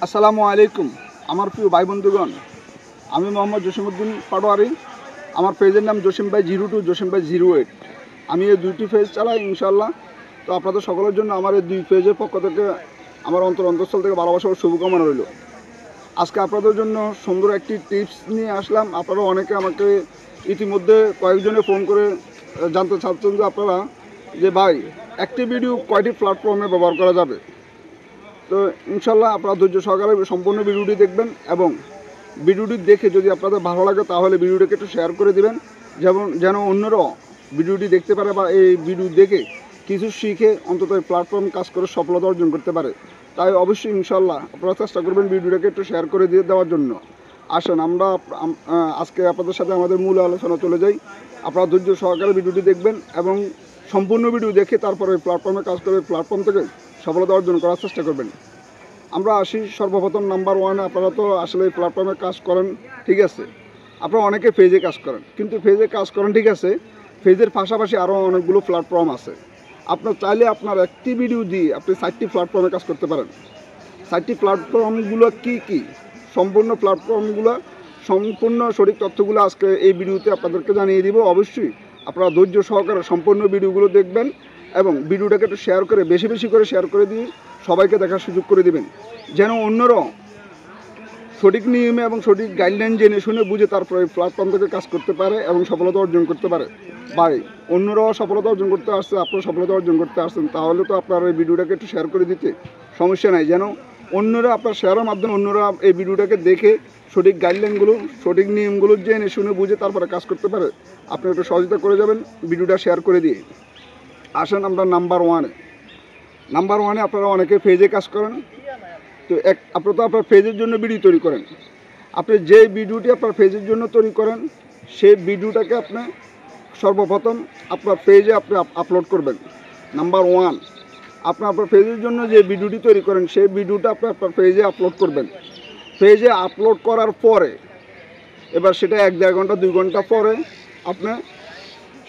আসসালামু আলাইকুম আমার প্রিয় ভাই বন্ধুগণ, আমি মোহাম্মদ জসিমউদ্দিন পাটোয়ারি। আমার পেজের নাম জসিম ভাই 02 জসিম ভাই 08। আমি এই দুইটি পেজ চালাই ইনশাআল্লাহ। তো আপনাদের সকলের জন্য আমার এই দুই পেজের পক্ষ থেকে আমার অন্তঃস্থল থেকে ভালোবাসা ও শুভকামনা রইল। আজকে আপনাদের জন্য সুন্দর একটি টিপস নিয়ে আসলাম। আপনারা অনেকে আমাকে ইতিমধ্যে কয়েকজনে ফোন করে জানতে চাচ্ছেন যে আপনারা যে ভাই একটি ভিডিও কয়টি প্ল্যাটফর্মে ব্যবহার করা যাবে। তো ইনশাল্লাহ আপনারা ধৈর্য সহকারে সম্পূর্ণ ভিডিওটি দেখবেন এবং ভিডিওটি দেখে যদি আপনাদের ভালো লাগে তাহলে ভিডিওটিকে একটু শেয়ার করে দিবেন, যেন অন্যরাও ভিডিওটি দেখতে পারে বা এই ভিডিও দেখে কিছু শিখে অন্তত এই প্ল্যাটফর্ম কাজ করে সফলতা অর্জন করতে পারে। তাই অবশ্যই ইনশাল্লাহ আপনারা চেষ্টা করবেন ভিডিওটাকে একটু শেয়ার করে দেওয়ার জন্য। আসেন আমরা আজকে আপনাদের সাথে আমাদের মূল আলোচনা চলে যাই। আপনারা ধৈর্য সহকারে ভিডিওটি দেখবেন এবং সম্পূর্ণ ভিডিও দেখে তারপরে প্ল্যাটফর্মে কাজ করে প্ল্যাটফর্ম থেকে সফলতা অর্জন করার চেষ্টা করবেন। আমরা আসি সর্বপ্রথম নাম্বার 1। আপনারা তো আসলে এই প্ল্যাটফর্মে কাজ করেন, ঠিক আছে। আপনারা অনেকে পেজে কাজ করেন, কিন্তু পেজে কাজ করেন ঠিক আছে, পেজের পাশাপাশি আরও অনেকগুলো প্ল্যাটফর্ম আছে। আপনার চাইলে আপনার একটি ভিডিও দিয়ে আপনি 4টি প্ল্যাটফর্মে কাজ করতে পারেন। 4টি প্ল্যাটফর্মগুলো কি কি, সম্পূর্ণ সঠিক তথ্যগুলো আজকে এই ভিডিওতে আপনাদেরকে জানিয়ে দিব। অবশ্যই আপনারা ধৈর্য সহকারে সম্পূর্ণ ভিডিওগুলো দেখবেন এবং ভিডিওটাকে একটু শেয়ার করে বেশি বেশি করে শেয়ার করে দিয়ে সবাইকে দেখার সুযোগ করে দিবেন, যেন অন্যরাও সঠিক নিয়মে এবং সঠিক গাইডলাইন জেনে শুনে বুঝে তারপরে প্ল্যাটফর্ম থেকে কাজ করতে পারে এবং সফলতা অর্জন করতে পারে। ভাই অন্যরাও সফলতা অর্জন করতে আসছে, আপনারা সফলতা অর্জন করতে আসছেন, তাহলে তো আপনার এই ভিডিওটাকে একটু শেয়ার করে দিতে সমস্যা নাই, যেন অন্যরা আপনার শেয়ারের মাধ্যমে অন্যরা এই ভিডিওটাকে দেখে সঠিক গাইডলাইনগুলো সঠিক নিয়মগুলো জেনে শুনে বুঝে তারপরে কাজ করতে পারে। আপনি একটু সহযোগিতা করে যাবেন ভিডিওটা শেয়ার করে দিয়ে। আসেন আমরা নাম্বার 1-এ আপনারা অনেকে পেজে কাজ করেন। তো আপনারা তো আপনার পেজের জন্য ভিডিও তৈরি করেন। আপনি যে ভিডিওটি আপনার পেজের জন্য তৈরি করেন সেই ভিডিওটাকে আপনি সর্বপ্রথম আপনার পেজে আপনি আপলোড করবেন। নাম্বার 1, আপনার পেজের জন্য যে ভিডিওটি তৈরি করেন সেই ভিডিওটা আপনার পেজে আপলোড করবেন। পেজে আপলোড করার পরে এবার সেটা 1-1.5 ঘন্টা 2 ঘন্টা পরে আপনি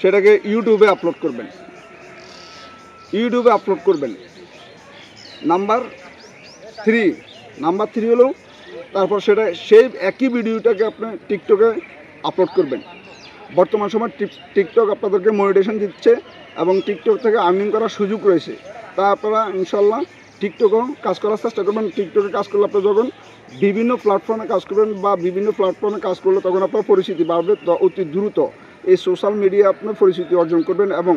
সেটাকে ইউটিউবে আপলোড করবেন। নাম্বার 3 হলো তারপর সেই একই ভিডিওটাকে আপনি টিকটকে আপলোড করবেন। বর্তমান সময় টিকটক আপনাদেরকে মনিটাইজেশন দিচ্ছে এবং টিকটক থেকে আর্নিং করার সুযোগ রয়েছে। তা আপনারা ইনশাল্লাহ টিকটকও কাজ করার চেষ্টা করবেন। টিকটকে কাজ করলে আপনি যখন বিভিন্ন প্ল্যাটফর্মে কাজ করবেন বা বিভিন্ন প্ল্যাটফর্মে কাজ করলে তখন আপনার পরিচিতি বাড়বে। অতি দ্রুত এই সোশ্যাল মিডিয়া আপনার পরিচিতি অর্জন করবেন এবং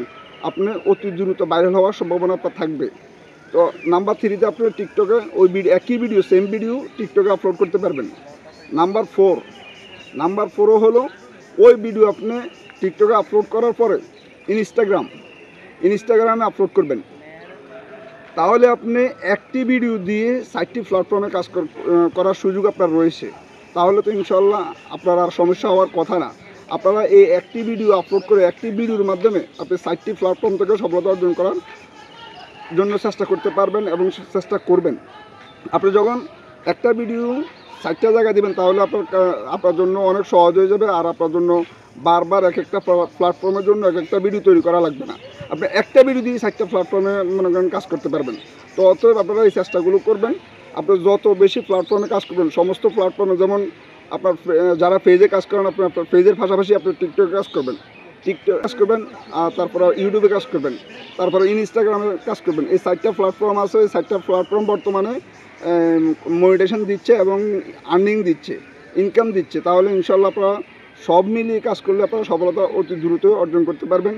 আপনি অতি দ্রুত ভাইরাল হওয়ার সম্ভাবনা আপনার থাকবে। তো নাম্বার 3-তে আপনি টিকটকে ওই একই ভিডিও সেম ভিডিও টিকটকে আপলোড করতে পারবেন। নাম্বার 4 হলো ওই ভিডিও আপনি টিকটকে আপলোড করার পরে ইনস্টাগ্রামে আপলোড করবেন। তাহলে আপনি একটি ভিডিও দিয়ে 4টি প্ল্যাটফর্মে কাজ করার সুযোগ আপনার রয়েছে। তাহলে তো ইনশাল্লাহ আপনার আর সমস্যা হওয়ার কথা না। আপনারা এই একটি ভিডিও আপলোড করে একটি ভিডিওর মাধ্যমে আপনি 4টি প্ল্যাটফর্ম থেকে সফলতা অর্জন করার জন্য চেষ্টা করতে পারবেন এবং চেষ্টা করবেন। আপনি যখন একটা ভিডিও 4টা জায়গায় দিবেন তাহলে আপনার জন্য অনেক সহজ হয়ে যাবে। আর আপনার জন্য বারবার এক একটা প্ল্যাটফর্মের জন্য এক একটা ভিডিও তৈরি করা লাগবে না। আপনি একটা ভিডিও দিয়ে 4টা প্ল্যাটফর্মে মনে করেন কাজ করতে পারবেন। তো অতএব আপনারা এই চেষ্টাগুলো করবেন। আপনি যত বেশি প্ল্যাটফর্মে কাজ করবেন, সমস্ত প্ল্যাটফর্মে যেমন আপনার যারা পেজে কাজ করেন আপনার পেজের পাশাপাশি আপনি টিকটকে কাজ করবেন, আর তারপরে ইউটিউবে কাজ করবেন, তারপরে ইনস্টাগ্রামে কাজ করবেন। এই 4টা প্ল্যাটফর্ম আছে। এই 4টা প্ল্যাটফর্ম বর্তমানে মনিটাইজেশন দিচ্ছে এবং আর্নিং দিচ্ছে, ইনকাম দিচ্ছে। তাহলে ইনশাল্লাহ আপনারা সব মিলিয়ে কাজ করলে আপনারা সফলতা অতি দ্রুত অর্জন করতে পারবেন।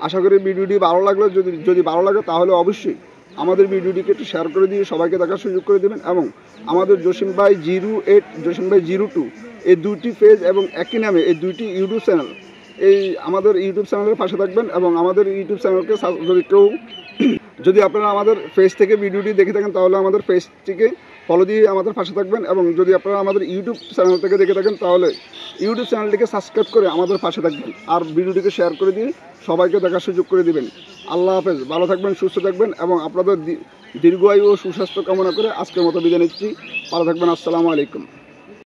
আশা করি ভিডিওটি ভালো লাগলে যদি ভালো লাগে তাহলে অবশ্যই আমাদের ভিডিওটিকে একটু শেয়ার করে দিয়ে সবাইকে দেখার সুযোগ করে দেবেন এবং আমাদের জসিম ভাই 08 জসিম ভাই 02 এই দুইটি পেজ এবং একই নামে এই দুইটি ইউটিউব চ্যানেল, এই আমাদের ইউটিউব চ্যানেলের পাশে থাকবেন এবং আমাদের ইউটিউব চ্যানেলকে যদি আপনারা আমাদের পেজ থেকে ভিডিওটি দেখে থাকেন তাহলে আমাদের পেজটিকে ফলো দিয়ে আমাদের পাশে থাকবেন এবং যদি আপনারা আমাদের ইউটিউব চ্যানেল থেকে দেখে থাকেন তাহলে ইউটিউব চ্যানেলটিকে সাবস্ক্রাইব করে আমাদের পাশে থাকবেন আর ভিডিওটিকে শেয়ার করে দিয়ে সবাইকে দেখার সুযোগ করে দিবেন। আল্লাহ হাফেজ, ভালো থাকবেন, সুস্থ থাকবেন এবং আপনাদের দীর্ঘায়ু ও সুস্বাস্থ্য কামনা করে আজকের মতো বিদায় নিচ্ছি। ভালো থাকবেন। আসসালামু আলাইকুম।